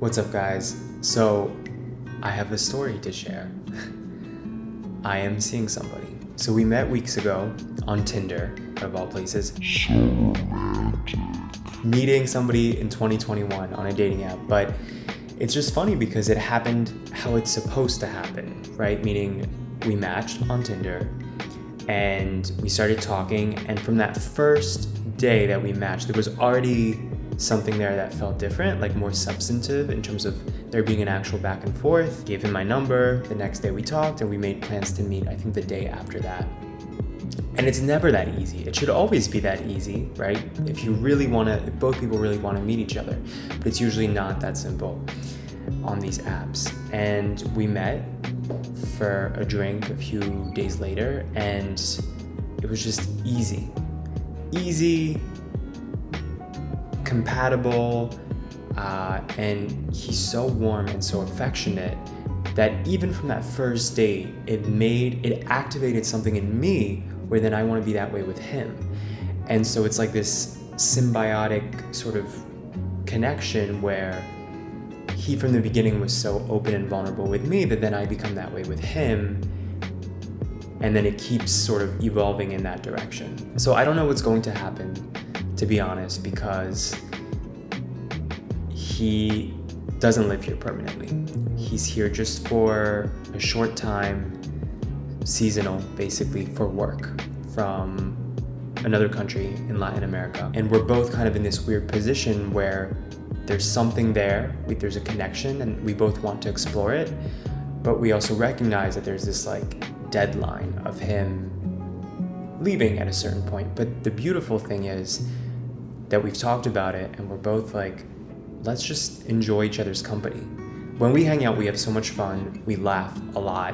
What's up, guys? So, I have a story to share. I am seeing somebody. So we met weeks ago on Tinder, of all places. So romantic. Meeting somebody in 2021 on a dating app, but it's just funny because it happened how it's supposed to happen, right? Meaning we matched on Tinder and we started talking, and from that first day that we matched, there was already something there that felt different, like more substantive in terms of there being an actual back and forth. Gave him my number. The next day we talked and we made plans to meet, I think the day after that. And it's never that easy. It should always be that easy, right? If both people really want to meet each other, but it's usually not that simple on these apps. And we met for a drink a few days later, and it was just easy, compatible, and he's so warm and so affectionate that even from that first date, it activated something in me where then I want to be that way with him. And so it's like this symbiotic sort of connection where he from the beginning was so open and vulnerable with me that then I become that way with him, and then it keeps sort of evolving in that direction. So I don't know what's going to happen, to be honest, because he doesn't live here permanently. He's here just for a short time, seasonal, basically, for work from another country in Latin America. And we're both kind of in this weird position where there's something there, there's a connection, and we both want to explore it, but we also recognize that there's this like deadline of him leaving at a certain point. But the beautiful thing is that we've talked about it and we're both like, let's just enjoy each other's company. When we hang out, we have so much fun, we laugh a lot.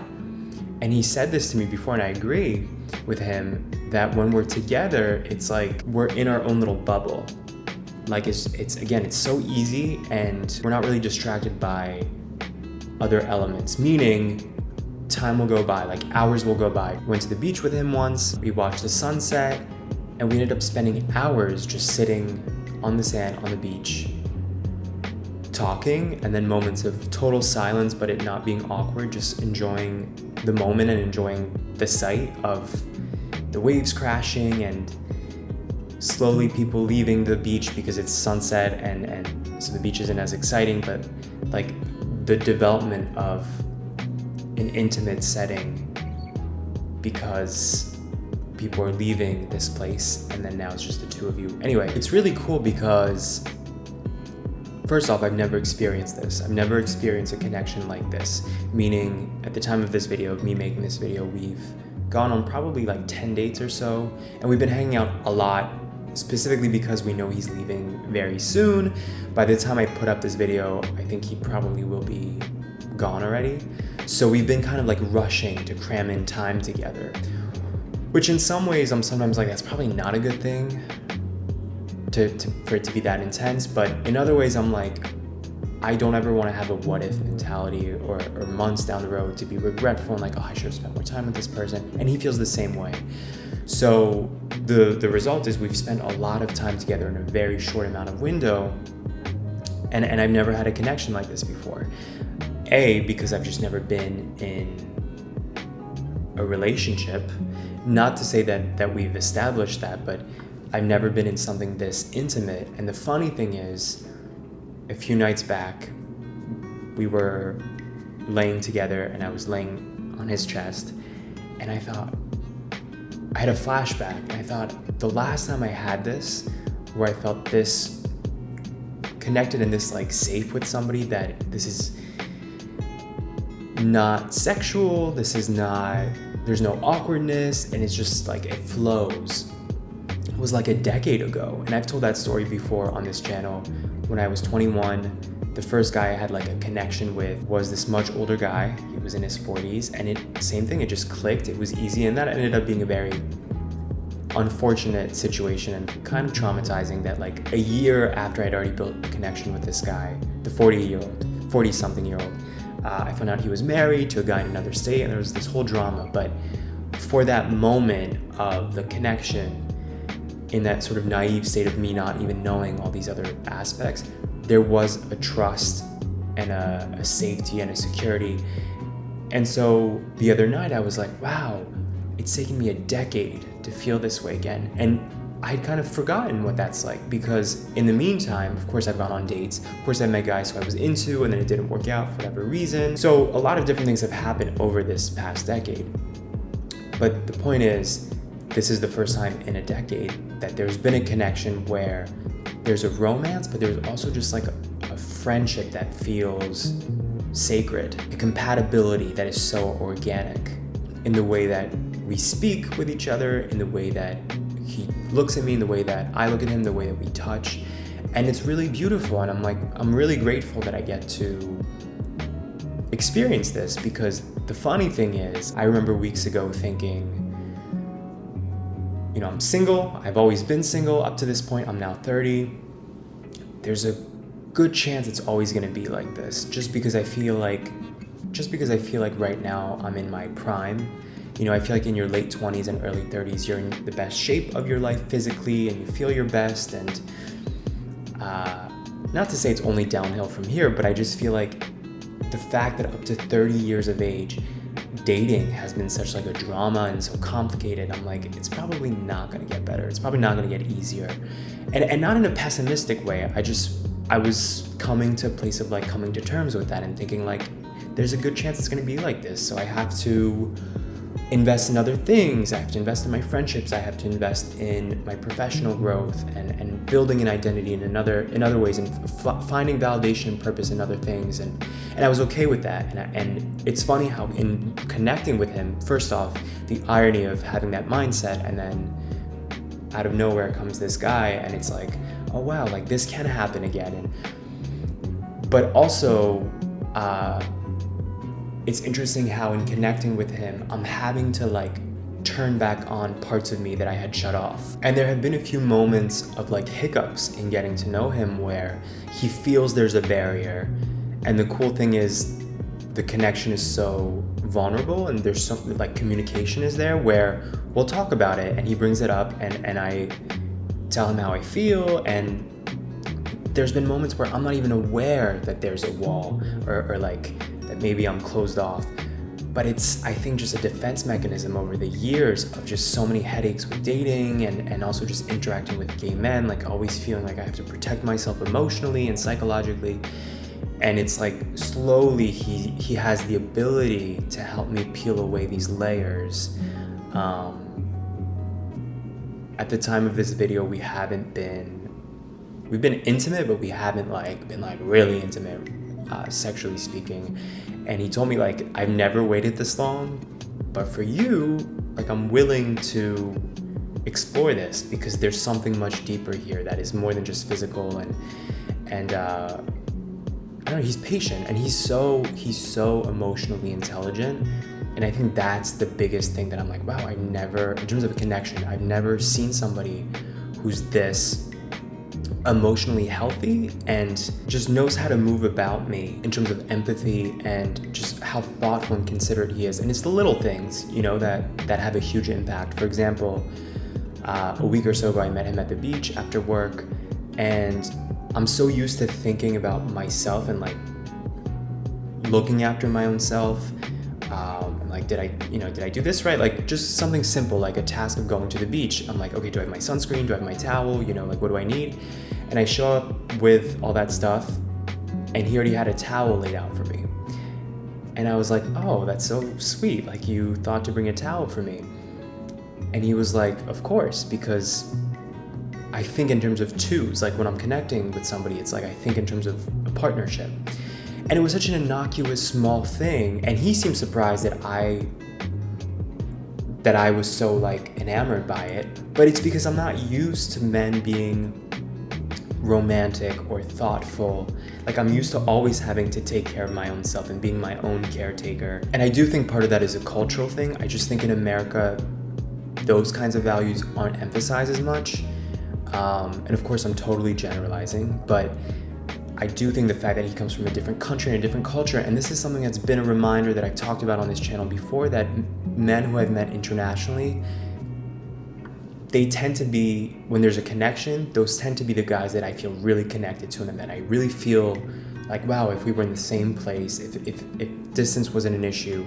And he said this to me before, and I agree with him, that when we're together, it's like we're in our own little bubble. Like it's so easy, and we're not really distracted by other elements, meaning time will go by, like hours will go by. Went to the beach with him once, we watched the sunset, and we ended up spending hours just sitting on the sand on the beach, talking, and then moments of total silence, but it not being awkward, just enjoying the moment and enjoying the sight of the waves crashing and slowly people leaving the beach because it's sunset and so the beach isn't as exciting, but like the development of an intimate setting because people are leaving this place and then now it's just the two of you. Anyway, it's really cool because first off, I've never experienced this. I've never experienced a connection like this, meaning at the time of this video, of me making this video, we've gone on probably like 10 dates or so, and we've been hanging out a lot, specifically because we know he's leaving very soon. By the time I put up this video, I think he probably will be gone already. So we've been kind of like rushing to cram in time together, which in some ways I'm sometimes like, that's probably not a good thing for it to be that intense. But in other ways, I'm like, I don't ever want to have a what if mentality or months down the road to be regretful and like, oh, I should have spent more time with this person. And he feels the same way. So the result is we've spent a lot of time together in a very short amount of window. And I've never had a connection like this before. Because I've just never been in a relationship. Not to say that we've established that, but I've never been in something this intimate. And the funny thing is, a few nights back, we were laying together and I was laying on his chest, and I had a flashback, and I thought the last time I had this, where I felt this connected and this like safe with somebody, that this is not sexual, there's no awkwardness, and it's just like it flows, was like a decade ago. And I've told that story before on this channel. When I was 21, the first guy I had like a connection with was this much older guy. He was in his 40s, and same thing, it just clicked, it was easy, and that ended up being a very unfortunate situation and kind of traumatizing, that like a year after I'd already built a connection with this guy, the 40-something year old, I found out he was married to a guy in another state, and there was this whole drama. But for that moment of the connection, in that sort of naive state of me not even knowing all these other aspects, there was a trust and a safety and a security. And so the other night I was like, wow, it's taken me a decade to feel this way again. And I'd kind of forgotten what that's like, because in the meantime, of course, I've gone on dates. Of course, I met guys who I was into, and then it didn't work out for whatever reason. So a lot of different things have happened over this past decade. But the point is, this is the first time in a decade that there's been a connection where there's a romance, but there's also just like a friendship that feels sacred, a compatibility that is so organic in the way that we speak with each other, in the way that he looks at me, in the way that I look at him, the way that we touch. And it's really beautiful. And I'm really grateful that I get to experience this, because the funny thing is, I remember weeks ago thinking, you know, I'm single. I've always been single up to this point. I'm now 30. There's a good chance it's always going to be like this, just because I feel like right now I'm in my prime. You know, I feel like in your late 20s and early 30s, you're in the best shape of your life physically, and you feel your best. And not to say it's only downhill from here, but I just feel like the fact that up to 30 years of age, dating has been such like a drama and so complicated, I'm like, it's probably not going to get better. It's probably not going to get easier. And not in a pessimistic way. I was coming to a place of like coming to terms with that and thinking like, there's a good chance it's going to be like this. So I have to invest in other things. I have to invest in my friendships. I have to invest in my professional growth and building an identity in other ways, and finding validation and purpose in other things. And I was okay with that. And it's funny how in connecting with him, first off, the irony of having that mindset, and then out of nowhere comes this guy, and it's like, oh wow, like this can happen again. But also, it's interesting how in connecting with him, I'm having to like turn back on parts of me that I had shut off. And there have been a few moments of like hiccups in getting to know him where he feels there's a barrier. And the cool thing is the connection is so vulnerable, and there's something like communication is there where we'll talk about it and he brings it up, and I tell him how I feel. And there's been moments where I'm not even aware that there's a wall or like that maybe I'm closed off. But it's, I think, just a defense mechanism over the years of just so many headaches with dating and also just interacting with gay men, like always feeling like I have to protect myself emotionally and psychologically. And it's like slowly he has the ability to help me peel away these layers. At the time of this video, we've been intimate, but we haven't been really intimate, sexually speaking. And he told me like, I've never waited this long, but for you, like I'm willing to explore this because there's something much deeper here that is more than just physical. And I don't know, he's patient, and he's so emotionally intelligent. And I think that's the biggest thing that I'm like, wow, in terms of a connection, I've never seen somebody who's this emotionally healthy and just knows how to move about me in terms of empathy and just how thoughtful and considerate he is. And it's the little things, you know, that have a huge impact. For example, a week or so ago, I met him at the beach after work, and I'm so used to thinking about myself and like looking after my own self. And like, did I do this right? Like just something simple, like a task of going to the beach. I'm like, okay, do I have my sunscreen? Do I have my towel? You know, like what do I need? And I show up with all that stuff, and he already had a towel laid out for me. And I was like, oh, that's so sweet. Like you thought to bring a towel for me. And he was like, of course, because I think in terms of twos. Like when I'm connecting with somebody, it's like I think in terms of a partnership. And it was such an innocuous, small thing. And he seemed surprised that I was so like enamored by it. But it's because I'm not used to men being romantic or thoughtful. Like I'm used to always having to take care of my own self and being my own caretaker. And I do think part of that is a cultural thing. I just think in America, those kinds of values aren't emphasized as much. And of course, I'm totally generalizing, but I do think the fact that he comes from a different country and a different culture, and this is something that's been a reminder that I've talked about on this channel before, that men who I've met internationally, they tend to be, when there's a connection, those tend to be the guys that I feel really connected to, and that I really feel Like, wow, if we were in the same place, if distance wasn't an issue,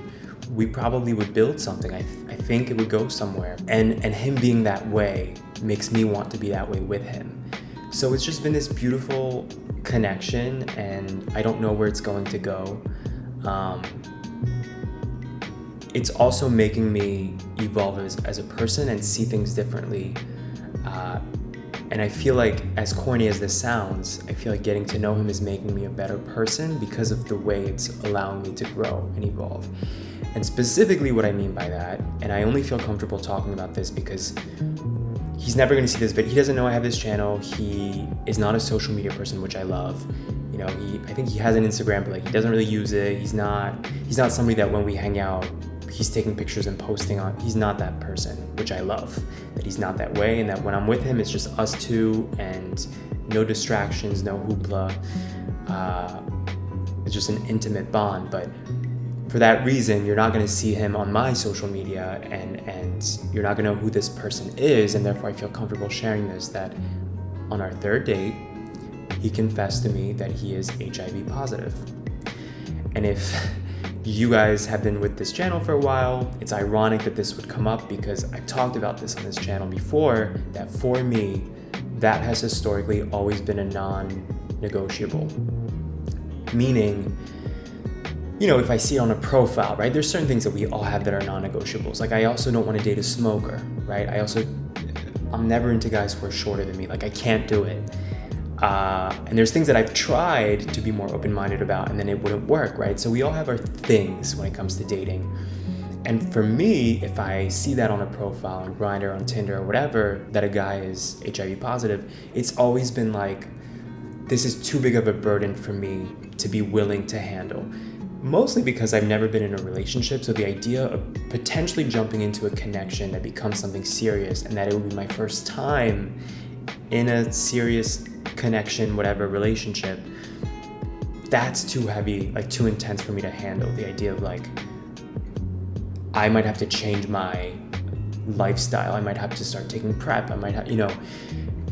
we probably would build something. I think it would go somewhere. And him being that way makes me want to be that way with him. So it's just been this beautiful connection, and I don't know where it's going to go. It's also making me evolve as a person and see things differently. And I feel like, as corny as this sounds, I feel like getting to know him is making me a better person because of the way it's allowing me to grow and evolve. And specifically what I mean by that, and I only feel comfortable talking about this because he's never going to see this, but he doesn't know I have this channel. He is not a social media person, which I love. You know, I think he has an Instagram, but like he doesn't really use it. He's not somebody that when we hang out, he's taking pictures and posting on. He's not that person, which I love, that he's not that way, and that when I'm with him, it's just us two and no distractions, no hoopla. It's just an intimate bond. But for that reason, you're not going to see him on my social media, and you're not going to know who this person is, and therefore I feel comfortable sharing this, that on our third date, he confessed to me that he is HIV positive. And if you guys have been with this channel for a while, it's ironic that this would come up because I've talked about this on this channel before, that for me, that has historically always been a non-negotiable. Meaning, you know, if I see it on a profile, right, there's certain things that we all have that are non-negotiables. Like, I also don't want to date a smoker, right? I'm never into guys who are shorter than me. Like, I can't do it. And there's things that I've tried to be more open-minded about, and then it wouldn't work, right? So we all have our things when it comes to dating. And for me, if I see that on a profile on Grindr, on Tinder, or whatever, that a guy is HIV positive, it's always been like, this is too big of a burden for me to be willing to handle. Mostly because I've never been in a relationship, so the idea of potentially jumping into a connection that becomes something serious, and that it would be my first time in a serious connection, whatever, relationship, that's too heavy, like too intense for me to handle. The idea of like, I might have to change my lifestyle, I might have to start taking PrEP, I might have, you know.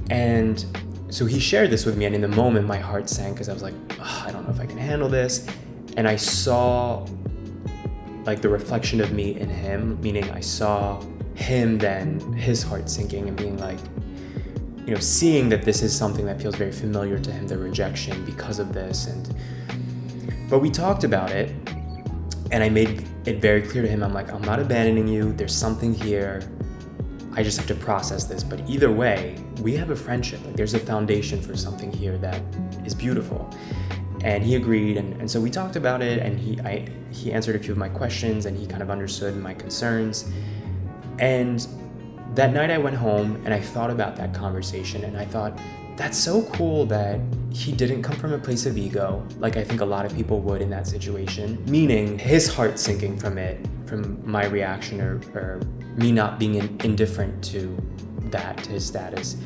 And so he shared this with me, and in the moment my heart sank because I was like, I don't know if I can handle this. And I saw like the reflection of me in him, meaning I saw him, then his heart sinking and being like, you know, seeing that this is something that feels very familiar to him, the rejection because of this. But we talked about it, and I made it very clear to him, I'm like, I'm not abandoning you, there's something here, I just have to process this. But either way, we have a friendship, like there's a foundation for something here that is beautiful. And he agreed, and so we talked about it, and he answered a few of my questions, and he kind of understood my concerns. And that night I went home and I thought about that conversation, and I thought, that's so cool that he didn't come from a place of ego, like I think a lot of people would in that situation, meaning his heart sinking from it, from my reaction, or me not being indifferent to that, to his status.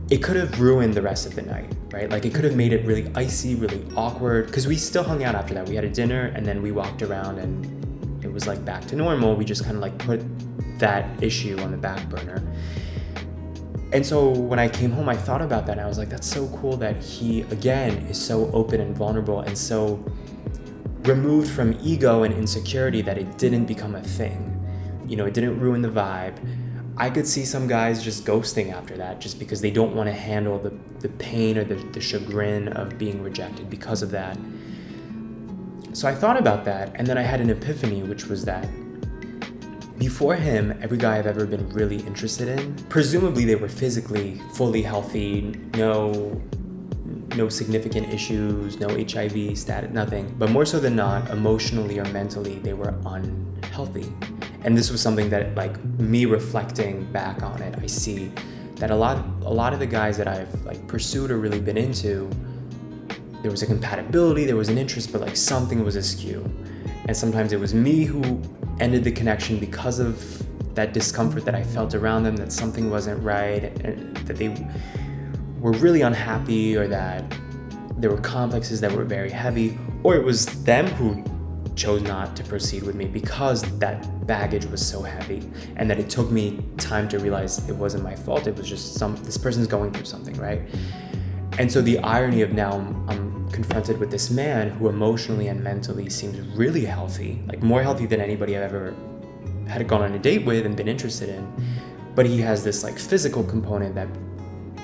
It could have ruined the rest of the night, right? Like it could have made it really icy, really awkward, because we still hung out after that. We had a dinner, and then we walked around, and it was like back to normal. We just kind of like put that issue on the back burner. And so when I came home, I thought about that, and I was like, that's so cool that he, again, is so open and vulnerable and so removed from ego and insecurity that it didn't become a thing. You know, it didn't ruin the vibe. I could see some guys just ghosting after that just because they don't want to handle the pain or the chagrin of being rejected because of that. So I thought about that, and then I had an epiphany, which was that before him, every guy I've ever been really interested in, presumably they were physically fully healthy, no significant issues, no HIV status, nothing. But more so than not, emotionally or mentally, they were unhealthy. And this was something that, like, me reflecting back on it, I see that a lot of the guys that I've like pursued or really been into, there was a compatibility, there was an interest, but like something was askew. And sometimes it was me who ended the connection because of that discomfort that I felt around them, that something wasn't right, and that they were really unhappy, or that there were complexes that were very heavy, or it was them who chose not to proceed with me because that baggage was so heavy, and that it took me time to realize it wasn't my fault. It was just this person's going through something, right? And so the irony of now I'm confronted with this man who emotionally and mentally seems really healthy, like more healthy than anybody I've ever had gone on a date with and been interested in. But he has this like physical component,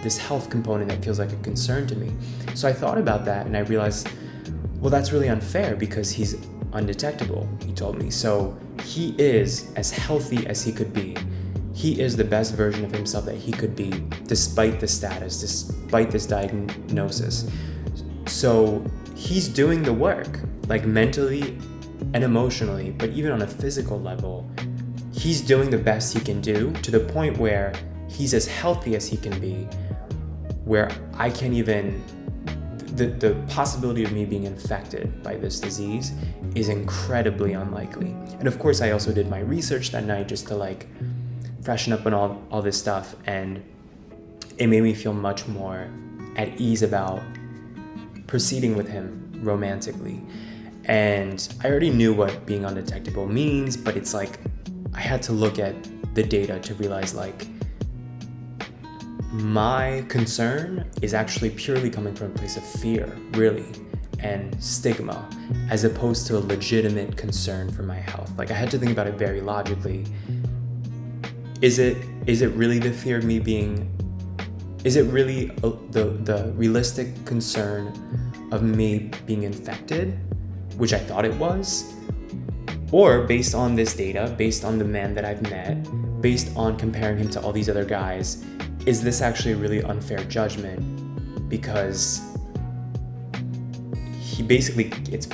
this health component that feels like a concern to me. So I thought about that and I realized, well, that's really unfair because he's undetectable, he told me. So he is as healthy as he could be. He is the best version of himself that he could be, despite the status, despite this diagnosis. So he's doing the work, like mentally and emotionally, but even on a physical level, he's doing the best he can do, to the point where he's as healthy as he can be, where I can't even, the possibility of me being infected by this disease is incredibly unlikely. And of course, I also did my research that night just to like freshen up on all this stuff, and it made me feel much more at ease about proceeding with him romantically. And I already knew what being undetectable means, but it's like I had to look at the data to realize like my concern is actually purely coming from a place of fear, really, and stigma, as opposed to a legitimate concern for my health. Like I had to think about it very logically. Is it really the fear of me being, is it really the realistic concern of me being infected, which I thought it was? Or based on this data, based on the man that I've met, based on comparing him to all these other guys, is this actually a really unfair judgment? Because he basically, it's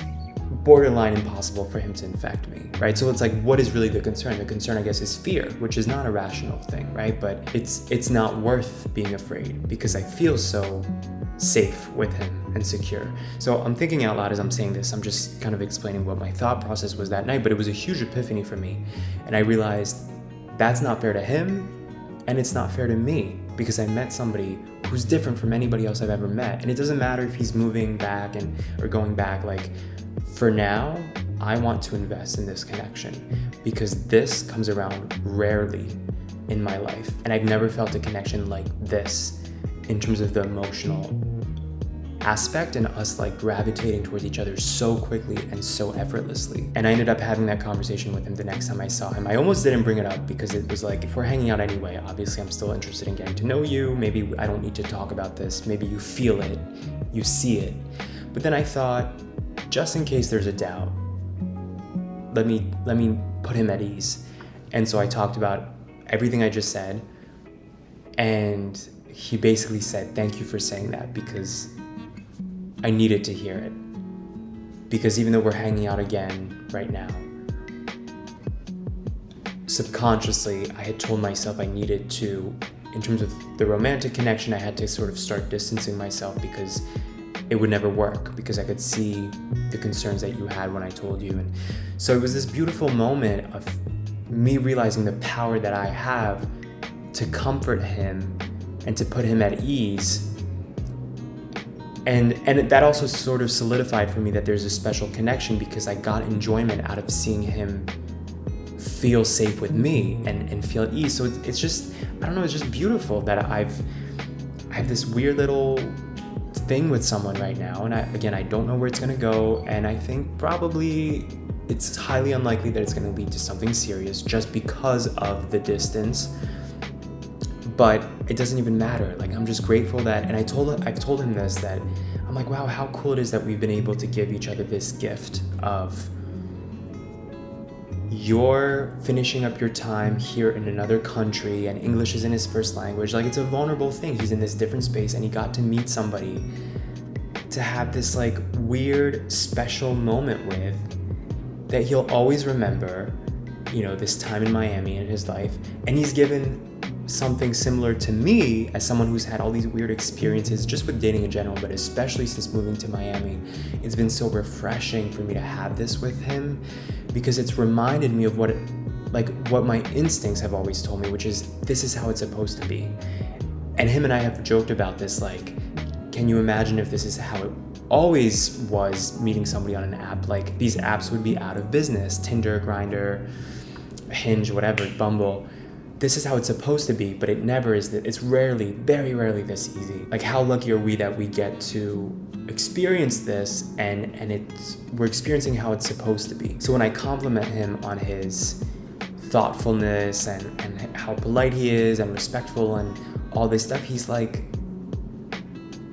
borderline impossible for him to infect me, right? So it's like, what is really the concern? The concern, I guess, is fear, which is not a rational thing, right? But it's not worth being afraid because I feel so safe with him and secure. So I'm thinking out loud as I'm saying this. I'm just kind of explaining what my thought process was that night, but it was a huge epiphany for me. And I realized that's not fair to him, and it's not fair to me, because I met somebody who's different from anybody else I've ever met. And it doesn't matter if he's moving back or going back. Like, for now, I want to invest in this connection because this comes around rarely in my life. And I've never felt a connection like this in terms of the emotional aspect and us like gravitating towards each other so quickly and so effortlessly. And I ended up having that conversation with him the next time I saw him. I almost didn't bring it up because it was like, if we're hanging out anyway, obviously I'm still interested in getting to know you. Maybe I don't need to talk about this. Maybe you feel it, you see it. But then I thought, just in case there's a doubt, let me put him at ease. And so I talked about everything I just said, and he basically said, thank you for saying that, because I needed to hear it. Because even though we're hanging out again right now, subconsciously I had told myself I needed to, in terms of the romantic connection, I had to sort of start distancing myself because it would never work, because I could see the concerns that you had when I told you. And so it was this beautiful moment of me realizing the power that I have to comfort him and to put him at ease. And that also sort of solidified for me that there's a special connection, because I got enjoyment out of seeing him feel safe with me and feel at ease. So it's just, I don't know, it's just beautiful that I have this weird little thing with someone right now. And I don't know where it's gonna go. And I think probably it's highly unlikely that it's gonna lead to something serious just because of the distance. But it doesn't even matter. Like, I'm just grateful that, and I've told him this, that I'm like, wow, how cool it is that we've been able to give each other this gift of, you're finishing up your time here in another country and English isn't his first language. Like, it's a vulnerable thing. He's in this different space and he got to meet somebody to have this like weird special moment with, that he'll always remember, you know, this time in Miami in his life. And he's given something similar to me as someone who's had all these weird experiences just with dating in general, but especially since moving to Miami. It's been so refreshing for me to have this with him, because it's reminded me of what my instincts have always told me, which is this is how it's supposed to be. And him and I have joked about this, like, can you imagine if this is how it always was, meeting somebody on an app? Like, these apps would be out of business. Tinder, Grindr, Hinge, whatever, Bumble. this is how it's supposed to be, but it never is. It's rarely, very rarely this easy. Like, how lucky are we that we get to experience this and we're experiencing how it's supposed to be. So when I compliment him on his thoughtfulness and how polite he is and respectful and all this stuff, he's like,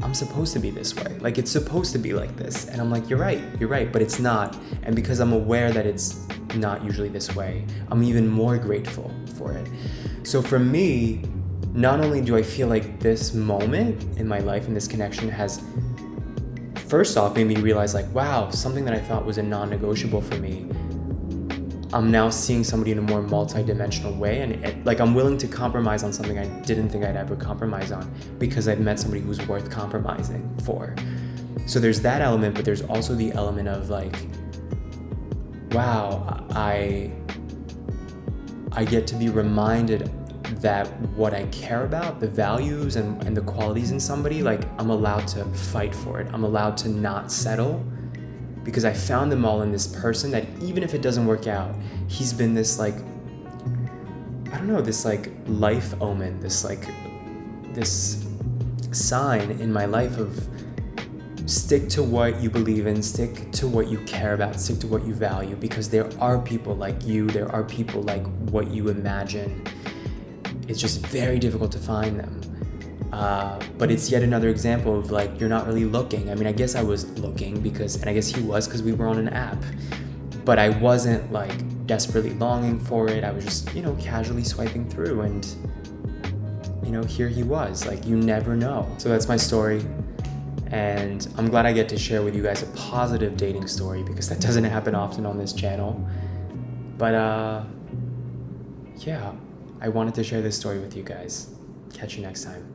I'm supposed to be this way. Like, it's supposed to be like this. And I'm like, you're right, but it's not. And because I'm aware that it's not usually this way, I'm even more grateful for it. So for me, not only do I feel like this moment in my life and this connection has, first off, made me realize like, wow, something that I thought was a non-negotiable for me, I'm now seeing somebody in a more multi-dimensional way, and like, I'm willing to compromise on something I didn't think I'd ever compromise on because I've met somebody who's worth compromising for. So there's that element, but there's also the element of like, wow, I get to be reminded that what I care about, the values and the qualities in somebody, like, I'm allowed to fight for it. I'm allowed to not settle because I found them all in this person that even if it doesn't work out, he's been this like, I don't know, this like life omen, this sign in my life of stick to what you believe in, stick to what you care about, stick to what you value, because there are people like you, there are people like what you imagine. It's just very difficult to find them. But it's yet another example of like, you're not really looking. I mean, I guess I was looking and I guess he was, because we were on an app, but I wasn't like desperately longing for it. I was just, casually swiping through, and, here he was. Like, you never know. So that's my story. And I'm glad I get to share with you guys a positive dating story, because that doesn't happen often on this channel. But yeah, I wanted to share this story with you guys. Catch you next time.